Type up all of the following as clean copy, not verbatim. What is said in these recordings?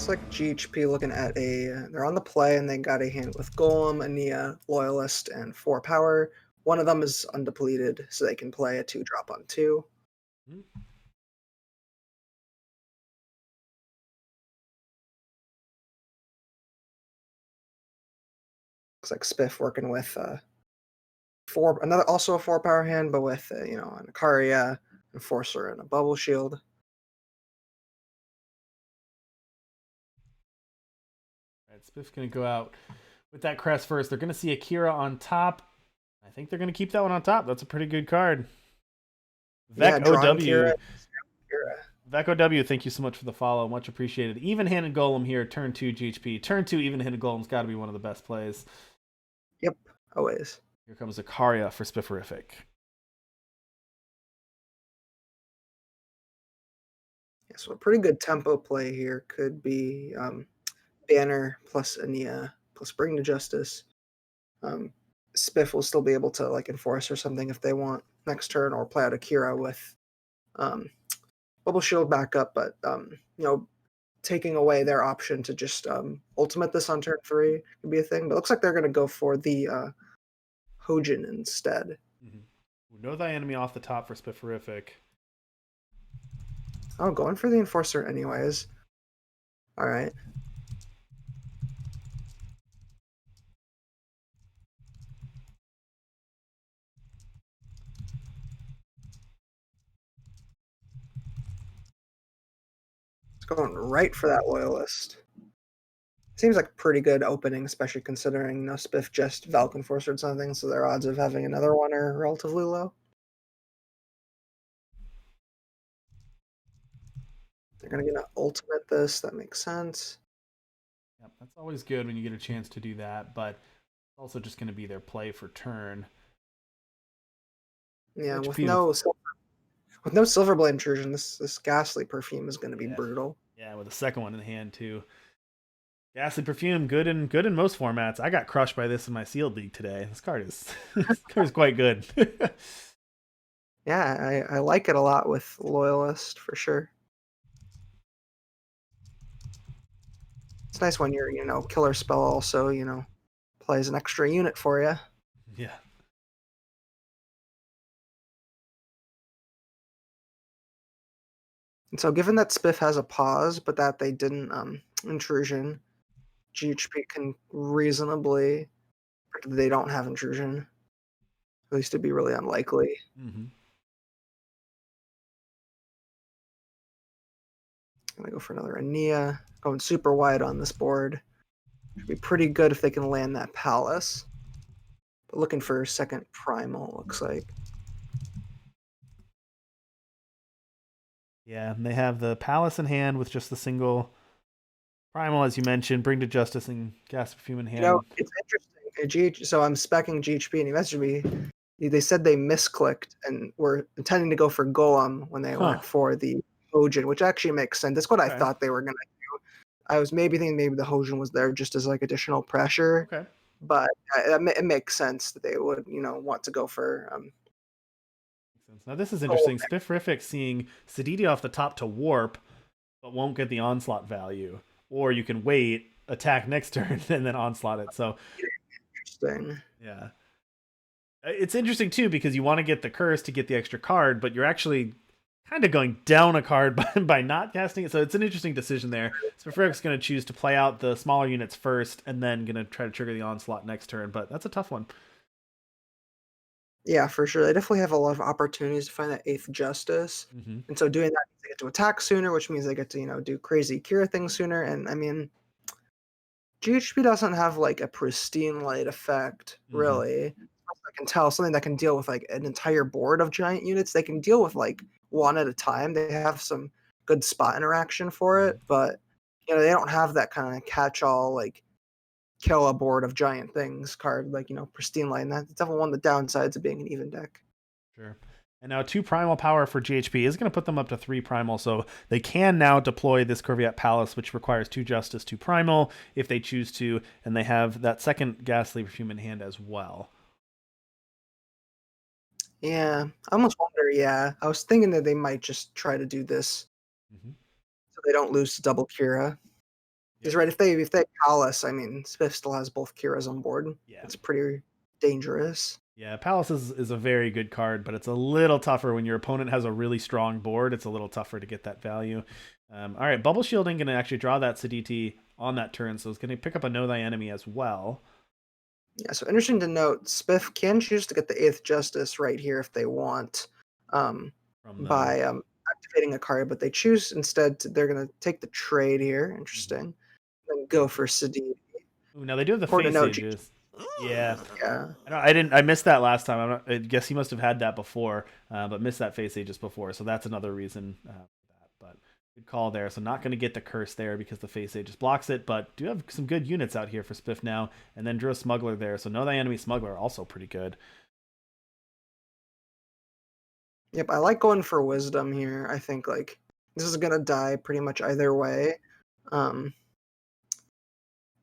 Looks like GHP looking at they're on the play and they got a hand with Golem, Ania, Loyalist, and 4 power. One of them is undepleted, so they can play a 2-drop on 2. Mhm. Looks like Spiff working with also a 4 power hand, but with an Ikaria, Enforcer, and a Bubble Shield. Right, Spiff's going to go out with that crest first. They're going to see Akira on top. I think they're going to keep that one on top. That's a pretty good card. Yeah, Vec drawing OW. Kira. Kira. Vec OW, thank you so much for the follow. Much appreciated. Even-handed Golem here, turn 2 GHP. Turn 2 even-handed Golem's got to be one of the best plays. Yep, always. Here comes Ikaria for Spifferific. Yeah, so a pretty good tempo play here could be Banner plus Ania plus Bring to Justice. Spiff will still be able to enforce or something if they want next turn, or play out Akira with um, Bubble Shield backup, but taking away their option to just ultimate this on turn 3 could be a thing. But it looks like they're going to go for the Hojin instead. Know thy enemy off the top for Spifferific. Oh, going for the Enforcer anyways. All right. It's going right for that Loyalist. Seems like a pretty good opening, especially considering Spiff just Valk Enforcer or something, so their odds of having another one are relatively low. They're going to ultimate this. That makes sense. Yep, that's always good when you get a chance to do that, but it's also just going to be their play for turn. Yeah, with HP no Silverblade intrusion, this Ghastly Perfume is going to be brutal. Yeah, with the second one in hand too. Ghastly Perfume, good in most formats. I got crushed by this in my sealed league today. This card is quite good. Yeah, I like it a lot with Loyalist for sure. It's nice when your killer spell also plays an extra unit for you. Yeah. And so, given that Spiff has a pause, but that they didn't intrusion, GHP can reasonably predict that they don't have intrusion. At least it'd be really unlikely. Gonna go for another Ania. Going super wide on this board. Should be pretty good if they can land that Palace. But looking for second Primal, looks like. Yeah, and they have the Palace in hand with just the single Primal, as you mentioned, Bring to Justice and Gas Perfume in hand. It's interesting. So I'm specking GHP, and he messaged me. They said they misclicked and were intending to go for Golem when they went for the Hojin, which actually makes sense. That's what I thought they were going to do. I was maybe thinking maybe the Hojin was there just as additional pressure. Okay. But it makes sense that they would, want to go for. Now this is interesting. Spifferific seeing Siditi off the top to warp, but won't get the onslaught value. Or you can wait, attack next turn, and then onslaught it. So interesting. Yeah. It's interesting too because you want to get the curse to get the extra card, but you're actually kind of going down a card by not casting it. So it's an interesting decision there. Spifferific's going to choose to play out the smaller units first and then going to try to trigger the onslaught next turn, but that's a tough one. Yeah, for sure. They definitely have a lot of opportunities to find that 8th Justice. And so doing that, they get to attack sooner, which means they get to, do crazy Kira things sooner. And I mean, GHP doesn't have a pristine light effect, really. I can tell something that can deal with an entire board of giant units. They can deal with one at a time. They have some good spot interaction for it, but they don't have that kind of catch-all kill a board of giant things card, pristine light. And that's definitely one of the downsides of being an even deck. Sure. And now 2 primal power for GHP is going to put them up to 3 primal, so they can now deploy this Corviat Palace, which requires 2 justice, 2 primal, if they choose to, and they have that second Ghastly Perfume in hand as well. Yeah, I almost wonder, yeah. I was thinking that they might just try to do this so they don't lose to double Kira. He's Yep. right. If they Palace, I mean, Spiff still has both Kiras on board. Yeah. It's pretty dangerous. Yeah, Palace is a very good card, but it's a little tougher when your opponent has a really strong board. It's a little tougher to get that value. All right, Bubble Shielding going to actually draw that Siditi on that turn, so it's going to pick up a Know Thy Enemy as well. Yeah, so interesting to note, Spiff can choose to get the 8th Justice right here if they want, From the by activating a card, but they choose instead they're going to take the trade here. Interesting. Then go for Siditi. Ooh, now they do have the Important face to note, ages. Yeah. yeah. I missed that last time. I guess he must have had that before, but missed that face ages before. So that's another reason for that. But good call there. So not going to get the curse there because the face ages blocks it, but do have some good units out here for Spiff now. And then drew a Smuggler there. So Know Thy Enemy Smuggler also pretty good. Yep, I like going for Wisdom here. I think like this is gonna die pretty much either way. Um,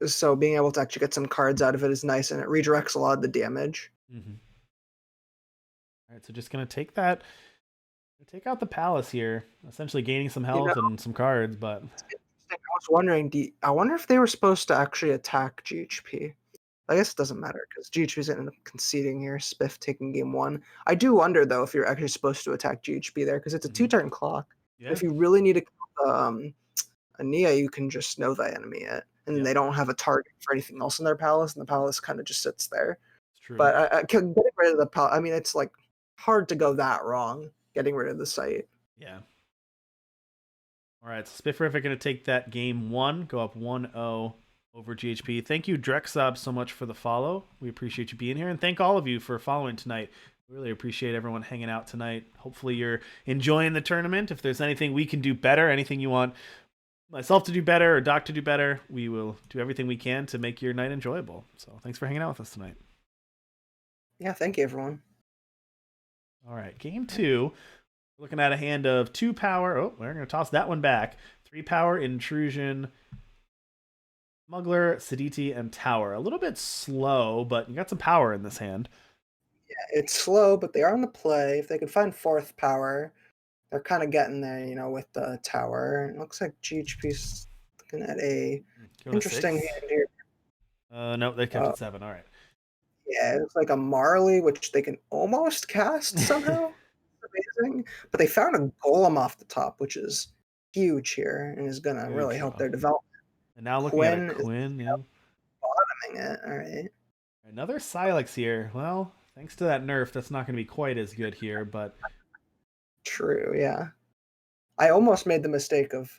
so being able to actually get some cards out of it is nice, and it redirects a lot of the damage. Mm-hmm. All right, so just going to take that. Take out the Palace here, essentially gaining some You know, health and some cards, but it's interesting. I was wondering, I wonder if they were supposed to actually attack GHP. I guess it doesn't matter because GHP's ended up conceding here. Spiff taking game 1. I do wonder though if you're actually supposed to attack GHP there because it's a 2-turn clock. yeah, If you really need to kill Ania, you can just Know Thy Enemy it, and yeah, they don't have a target for anything else in their palace, and the palace kind of just sits there. it's true. But getting rid of the palace, I mean, it's like hard to go that wrong. Getting rid of the site. Yeah. All right, so Spifferific going to take that game 1, go up 1-0 over GHP. Thank you, Drexob, so much for the follow. We appreciate you being here, and thank all of you for following tonight. We really appreciate everyone hanging out tonight. Hopefully you're enjoying the tournament. If there's anything we can do better, anything you want myself to do better or Doc to do better, we will do everything we can to make your night enjoyable. So thanks for hanging out with us tonight. Yeah, thank you, everyone. All right, game 2. We're looking at a hand of 2 power. Oh, we're going to toss that one back. 3 power, Intrusion, Smuggler, Siditi, and Tower. A little bit slow, but you got some power in this hand. Yeah, it's slow, but they are on the play. If they can find 4th power, they're kind of getting there, with the tower. It looks like GHP's looking at a interesting hand here. No, they kept it 7. All right. Yeah, it looks like a Marley, which they can almost cast somehow. Amazing. But they found a golem off the top, which is huge here and is gonna Good really help draw. their development. And now looking Quinn at a Quinn, yeah. bottoming it. All right. Another Silex here. Well, thanks to that nerf, that's not going to be quite as good here, but True, yeah. I almost made the mistake of,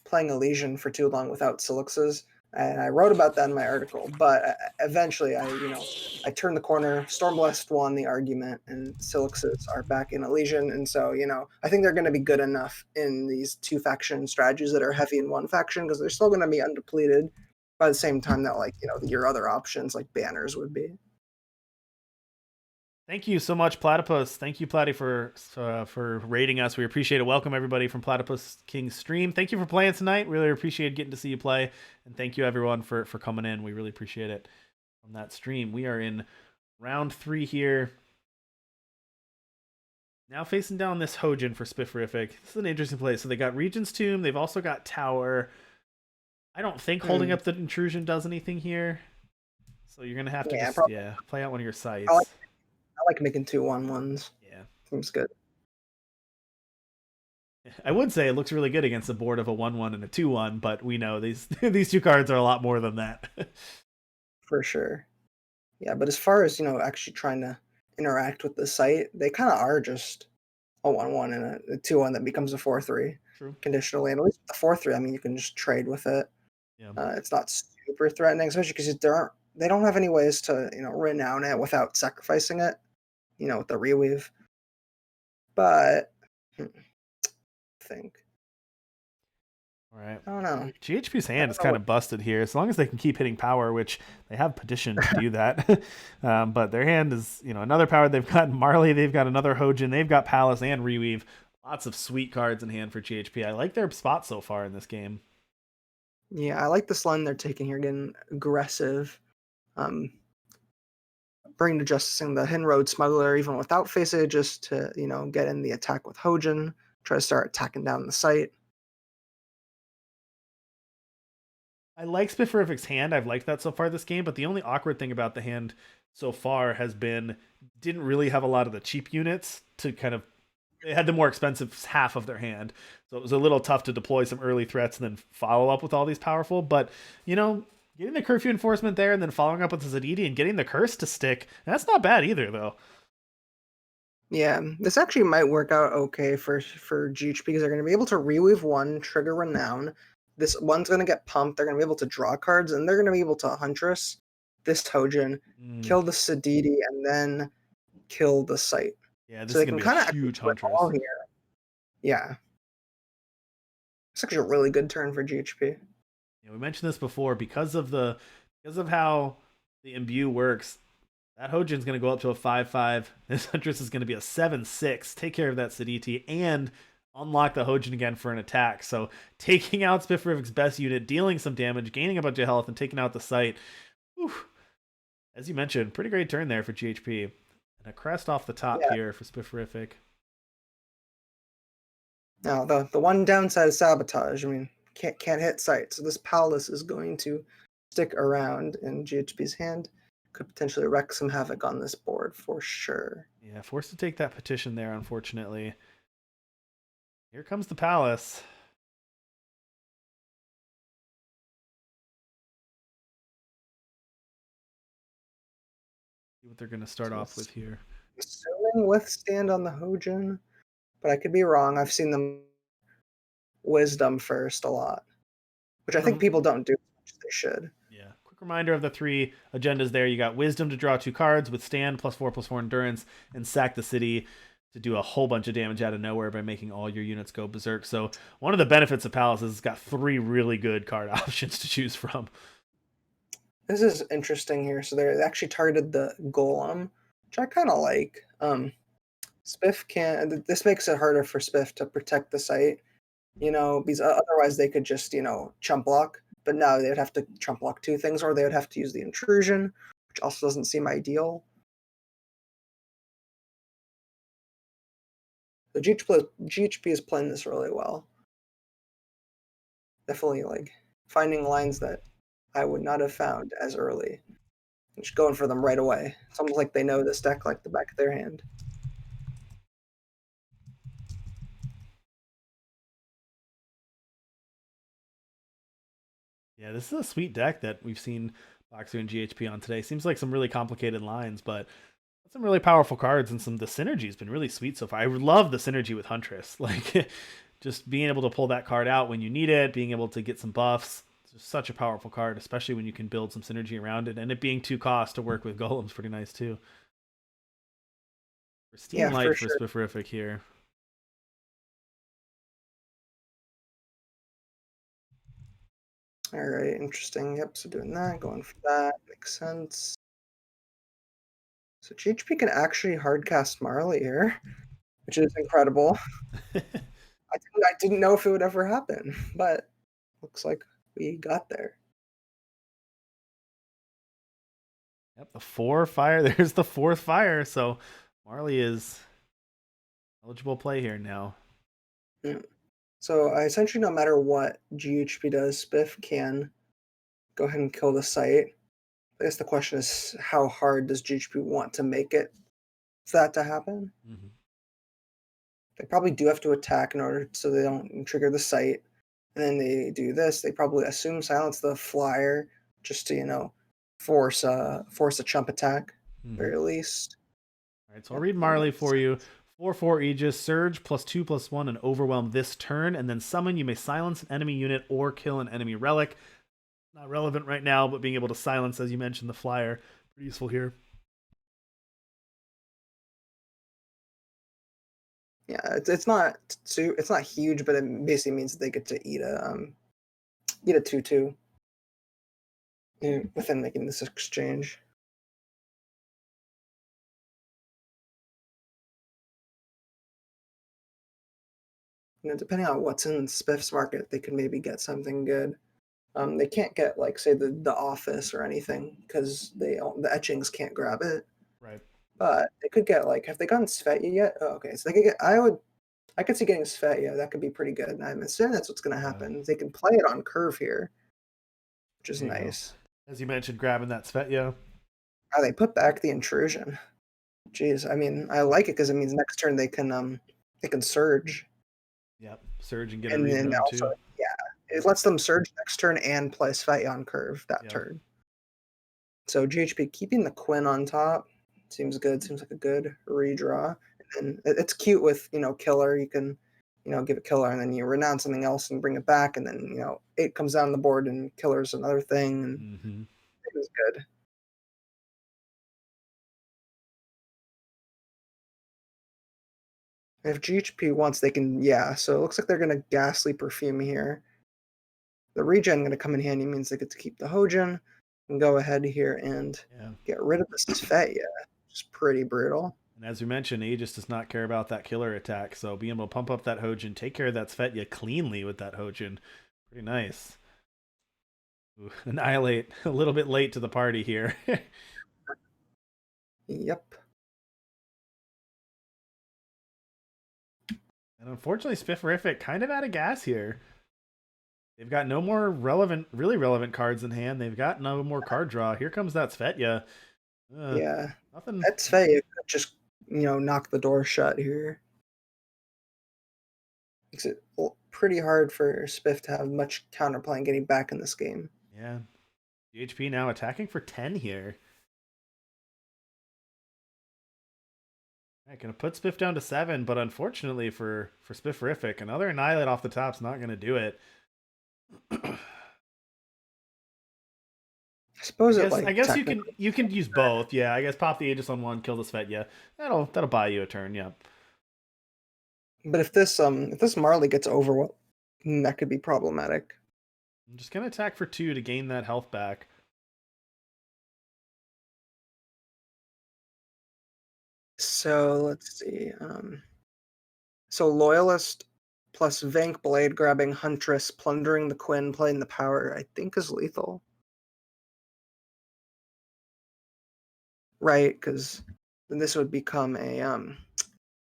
playing Elysian for too long without Silixes, and I wrote about that in my article. But eventually, I turned the corner. Stormblessed won the argument, and Silixes are back in Elysian, and so I think they're going to be good enough in these 2-faction strategies that are heavy in one faction because they're still going to be undepleted by the same time that your other options like banners would be. thank you so much, Platypus. Thank you, Platy, for rating us. We appreciate it. Welcome everybody from Platypus King's stream. Thank you for playing tonight. Really appreciate getting to see you play, and thank you everyone for coming in. We really appreciate it from that stream. We are in round 3 here. Now facing down this Hojin for Spifferific. This is an interesting play. So they got Regent's Tomb. They've also got Tower. I don't think holding up the Intrusion does anything here. So you're gonna have to play out one of your sites. I like making 2/1/1s. Yeah. Seems good. I would say it looks really good against a board of a 1/1 and a 2/1, but we know these these 2 cards are a lot more than that. For sure. Yeah, but as far as, actually trying to interact with the site, they kind of are just a 1/1 and a 2/1 that becomes a 4/3 True. conditionally. And at least with the 4/3, I mean, you can just trade with it. Yeah. It's not super threatening, especially because they don't have any ways to, renown it without sacrificing it, with the reweave. But I think. All right. I don't know. GHP's hand is kind of busted here. As long as they can keep hitting power, which they have petitioned to do that. But their hand is, another power. They've got Marley. They've got another Hojin. They've got Palace and Reweave. Lots of sweet cards in hand for GHP. I like their spot so far in this game. Yeah, I like this line they're taking here, getting aggressive. Bring to justicing the Hinroad Smuggler even without face just to, get in the attack with Hojin, try to start attacking down the site. I like Spifferific's hand. I've liked that so far this game, but the only awkward thing about the hand so far has been didn't really have a lot of the cheap units to kind of they had the more expensive half of their hand. So it was a little tough to deploy some early threats and then follow up with all these powerful. But, you know, getting the curfew enforcement there and then following up with the Zadidi and getting the curse to stick, that's not bad either, though. Yeah, this actually might work out okay for GHP because they're going to be able to reweave one, trigger Renown. This one's going to get pumped. They're going to be able to draw cards, and they're going to be able to Huntress this Tojin, Mm, kill the Sadidi, and then kill the site. yeah, this So is they going can to be a kind of huge do it all Huntress. here. Yeah, it's actually a really good turn for GHP. We mentioned this before because of how the imbue works. That Hojin's going to go up to a 5/5. This Huntress is going to be a 7/6. Take care of that Siditi and unlock the Hojin again for an attack. So taking out Spifferific's best unit, dealing some damage, gaining a bunch of health, and taking out the site. Whew. As you mentioned, pretty great turn there for GHP. And a crest off the top Yeah. here for Spifferific. Now the one downside is sabotage. I mean, can't hit site. So this palace is going to stick around in GHP's hand. Could potentially wreak some havoc on this board for sure. Yeah, forced to take that petition there, unfortunately. Here comes the palace. See what they're going to start So off with here. assuming withstand on the Hojin, but I could be wrong. I've seen them wisdom first a lot, which I think people don't do as much as they should. Yeah. Quick reminder of the three agendas there. You got Wisdom to draw 2 cards, Withstand +4/+4 Endurance, and Sack the City to do a whole bunch of damage out of nowhere by making all your units go berserk. So one of the benefits of Palace is it's got 3 really good card options to choose from. This is interesting here. So they actually targeted the Golem, which I kind of like. Spiff can. This makes it harder for Spiff to protect the site. Because otherwise they could just chump block. But now they would have to chump block 2 things, or they would have to use the intrusion, which also doesn't seem ideal. The GHP is playing this really well. Definitely like finding lines that I would not have found as early. Just going for them right away. It's almost like they know this deck like the back of their hand. Yeah, this is a sweet deck that we've seen Boxer and GHP on today. Seems like some really complicated lines, but some really powerful cards and the synergy has been really sweet so far. I love the synergy with Huntress. Like just being able to pull that card out when you need it, being able to get some buffs. It's just such a powerful card, especially when you can build some synergy around it. And it being 2 cost to work with Golem's pretty nice too. Pristine Light for sure. Spifferific here. All right, interesting. Yep, so doing that, going for that, makes sense. So GHP can actually hardcast Marley here, which is incredible. I didn't know if it would ever happen, but looks like we got there. Yep, the 4 fire. There's the 4th fire. So Marley is eligible play here now. Yeah. So essentially, no matter what GHP does, Spiff can go ahead and kill the site. I guess the question is, how hard does GHP want to make it for that to happen? Mm-hmm. They probably do have to attack in order so they don't trigger the site. And then they do this. They probably assume silence the flyer just to force a chump attack, very least. All right, so I'll read Marley for you. 4/4 Aegis, Surge +2/+1 and Overwhelm this turn, and then summon. You may silence an enemy unit or kill an enemy relic. Not relevant right now, but being able to silence, as you mentioned, the flyer, pretty useful here. Yeah, it's not huge, but it basically means that they get to eat a 2/2 within making this exchange. Depending on what's in Spiff's market, they could maybe get something good. They can't get like say the office or anything because the etchings can't grab it. Right. But they could get like have they gotten Svetya yet? Oh, okay, so they could get. I could see getting Svetya. That could be pretty good. And I'm assuming that's what's going to Yeah. happen. They can play it on curve here. which is There you go. nice. As you mentioned, grabbing that Svetya. Oh, they put back the intrusion. Jeez, I mean, I like it because it means next turn they can surge, Yep, surge and get a and read then room also too. it lets them surge next turn and play Svetya on curve that Yep. turn. So GHP keeping the Quinn on top seems good. Seems like a good redraw. And it's cute with killer. You can give a killer and then you renounce something else and bring it back, and then 8 comes down the board and killer's another thing, and it was good. If GHP wants, they can, so it looks like they're gonna Ghastly Perfume here. The regen gonna come in handy, means they get to keep the Hojin and go ahead here and get rid of this Svetya, which is pretty brutal. And as we mentioned, Aegis does not care about that killer attack, so being able to pump up that Hojin, take care of that Svetya cleanly with that Hojin, pretty nice. Ooh, Annihilate a little bit late to the party here. Yep. And unfortunately, Spifferific kind of out of gas here. They've got no more really relevant cards in hand. They've got no more card draw. Here comes that Svetya. Yeah. Nothing. That Svetya could just, knock the door shut here. Makes it pretty hard for Spiff to have much counterplay and getting back in this game. Yeah. GHP now attacking for 10 here. Right, gonna put Spiff down to 7, but unfortunately for Spifferific, another Annihilate off the top's not gonna do it. I suppose I guess you can use both. Yeah, I guess pop the Aegis on one, kill the Svetya. That'll buy you a turn. Yeah. But if this Marley gets overwhelmed, that could be problematic. I'm just gonna attack for 2 to gain that health back. So let's see. So Loyalist plus Vank Blade grabbing Huntress, plundering the Quinn, playing the power, I think is lethal. Right, because then this would become a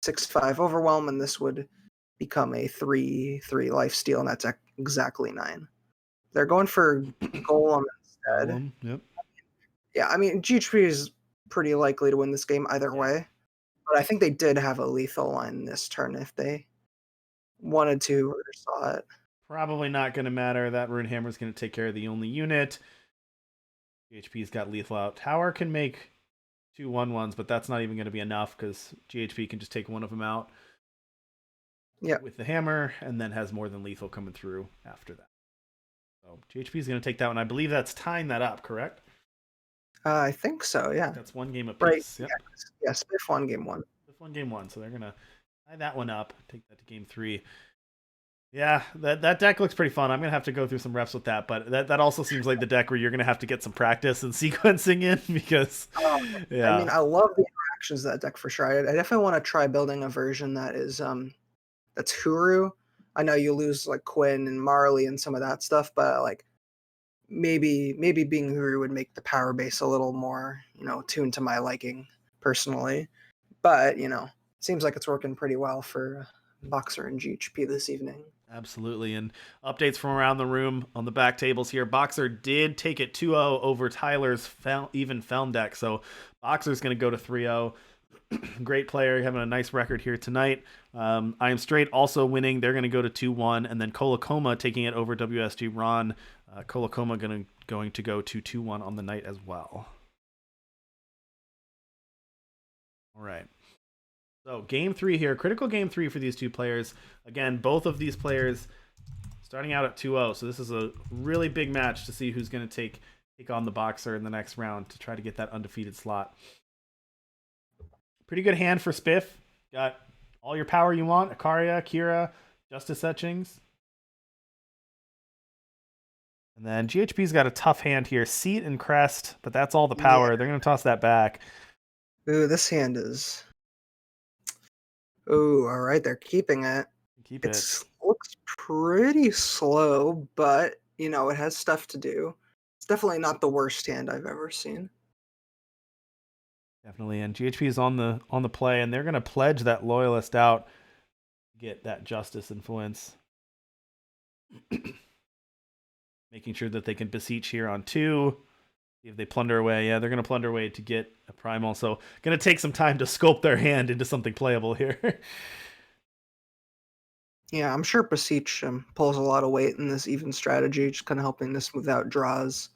6/5 overwhelm, and this would become a 3/3 lifesteal, and that's exactly 9. They're going for Golem instead. Golem, yep. Yeah, I mean GHP is pretty likely to win this game either way, but I think they did have a lethal line this turn if they wanted to or saw it. Probably not going to matter. That Rune Hammer is going to take care of the only unit. GHP's got lethal out. Tower can make 2 1/1s, but that's not even going to be enough because GHP can just take one of them out with the hammer and then has more than lethal coming through after that. So GHP is going to take that one. I believe that's tying that up, correct? I think so, yeah. That's 1 game apiece. Right. Yep. Yeah, Spiff won game 1. Spiff won game 1, so they're going to tie that one up, take that to game 3. Yeah, that deck looks pretty fun. I'm going to have to go through some reps with that, but that also seems like the deck where you're going to have to get some practice and sequencing in because, I mean, I love the interactions of that deck for sure. I definitely want to try building a version that is, that's Huru. I know you lose, like, Quinn and Marley and some of that stuff, but, like, maybe being Huru would make the power base a little more, tuned to my liking, personally. But, seems like it's working pretty well for Boxer and GHP this evening. Absolutely. And updates from around the room on the back tables here. Boxer did take it 2-0 over Tyler's even Felm deck. So Boxer's going to go to 3-0. Great player, having a nice record here tonight. I Am Straight also winning. They're going to go to 2-1. And then Kolakoma taking it over WSG Ron. Kolakoma going to go to 2-1 on the night as well. All right. So game 3 here, critical game 3 for these two players. Again, both of these players starting out at 2-0. So this is a really big match to see who's going to take on the Boxer in the next round to try to get that undefeated slot. Pretty good hand for Spiff. Got all your power you want. Akaria, Kira, Justice Etchings. And then GHP's got a tough hand here. Seat and Crest, but that's all the power. Yeah. They're going to toss that back. Ooh, this hand is... Ooh, all right, they're keeping it. It looks pretty slow, but, it has stuff to do. It's definitely not the worst hand I've ever seen. Definitely, and GHP is on the play, and they're going to pledge that Loyalist out to get that Justice influence. making sure that they can beseech here on 2. See if they plunder away. Yeah, they're going to plunder away to get a primal. So going to take some time to sculpt their hand into something playable here. Yeah, I'm sure Beseech pulls a lot of weight in this even strategy, just kind of helping to smooth out draws.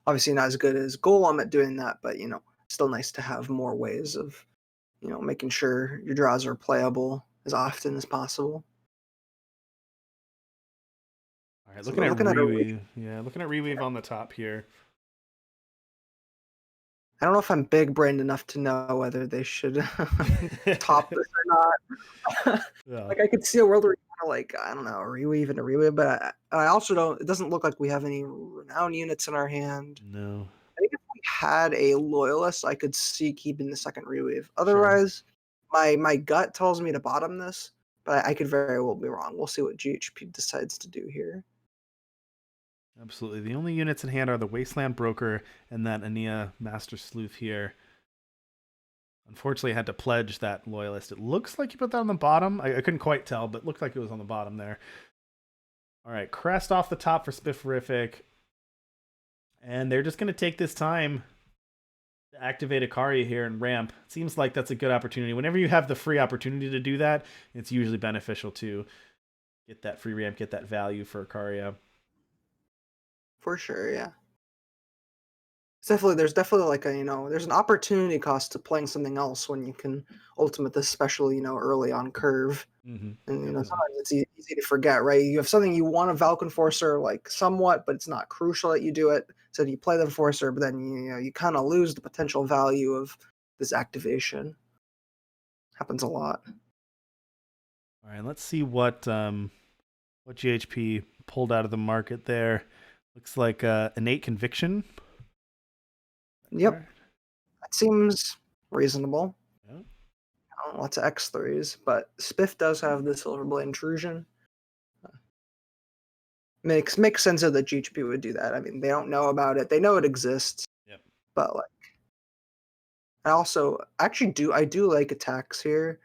Obviously, not as good as Golem at doing that, but still nice to have more ways of making sure your draws are playable as often as possible. All right, So looking we're at looking at a. Reweave. Yeah, looking at Reweave on the top here. I don't know if I'm big brained enough to know whether they should top this or not. Yeah. Like I could see a world where I don't know, a reweave and a reweave, but I also don't. It doesn't look like we have any renown units in our hand. No. I think if we had a loyalist, I could see keeping the second reweave. Sure. Otherwise, my gut tells me to bottom this, but I could very well be wrong. We'll see what GHP decides to do here. Absolutely. The only units in hand are the Wasteland Broker and that Ania Master Sleuth here. Unfortunately, I had to pledge that loyalist. It looks like you put that on the bottom. I couldn't quite tell, but it looked like it was on the bottom there. All right, crest off the top for spiffirific. And they're just going to take this time to activate Ikaria here and ramp. It seems like that's a good opportunity. Whenever you have the free opportunity to do that, it's usually beneficial to get that free ramp, get that value for Ikaria. For sure, yeah. There's definitely like there's an opportunity cost to playing something else when you can ultimate this, especially early on curve. Mm-hmm. And sometimes it's easy to forget, right? You have something you want a Valk Enforcer like somewhat, but it's not crucial that you do it. So you play the Enforcer, but then you kind of lose the potential value of this activation. Happens a lot. All right, let's see what GHP pulled out of the market there. Looks like innate conviction. Yep, that seems reasonable. Yeah. Lots of X3s, but Spiff does have the Silverblade intrusion. Makes sense that GHP would do that. I mean, they don't know about it. They know it exists. Yep. But I also I do like attacks here.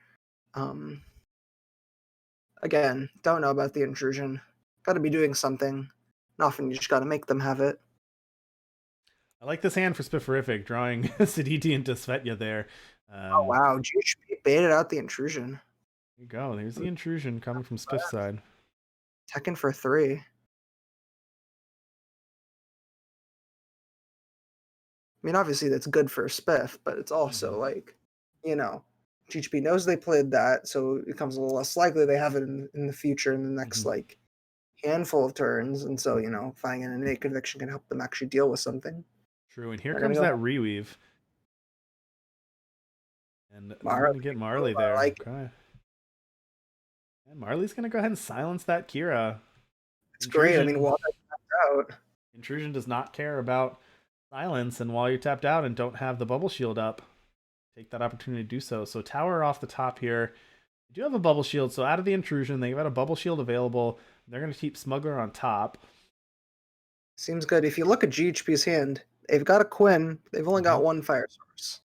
Again, don't know about the intrusion. Got to be doing something. And often you just got to make them have it. I like this hand for spiffirific, drawing Siditi into Svetya there. Oh wow, GHP baited out the intrusion. There you go. There's the intrusion coming from Spiff's side. Tekken for 3. I mean, obviously that's good for Spiff, but it's also GHP knows they played that, so it becomes a little less likely they have it in the future in the next handful of turns, and so finding an innate conviction can help them actually deal with something. True, and here comes that reweave. And we're going to get Marley there. Okay. And Marley's going to go ahead and silence that Kira. It's great. I mean, while they're tapped out. Intrusion does not care about silence, and while you're tapped out and don't have the bubble shield up, take that opportunity to do so. So tower off the top here. You do have a bubble shield, so out of the intrusion, they've got a bubble shield available. They're going to keep Smuggler on top. Seems good. If you look at GHP's hand, they've got a Quinn. They've only got one fire source.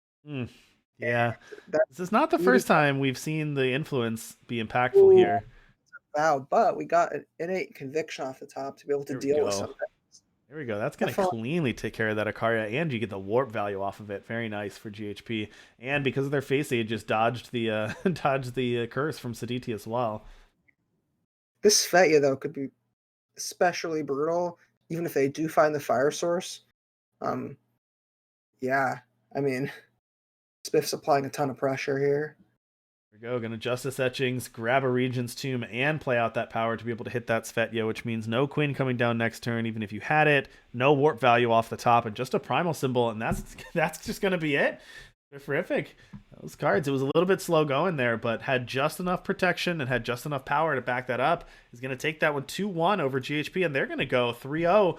Yeah. This is not the first time we've seen the influence be impactful here. Wow, but we got an innate conviction off the top to be able to deal with something. There we go. That's going to cleanly take care of that Ikaria, and you get the warp value off of it. Very nice for GHP. And because of their face age, just dodged the curse from Siditi as well. This Svetya, though, could be especially brutal, even if they do find the fire source. Yeah, I mean, Spiff's applying a ton of pressure here. There we go. Going to Justice Etchings, grab a Regent's Tomb, and play out that power to be able to hit that Svetya, which means no Queen coming down next turn, even if you had it. No warp value off the top, and just a Primal symbol, and that's just going to be it. Terrific. Those cards, it was a little bit slow going there, but had just enough protection and had just enough power to back that up. Is going to take that one 2-1 over GHP, and they're going to go 3-0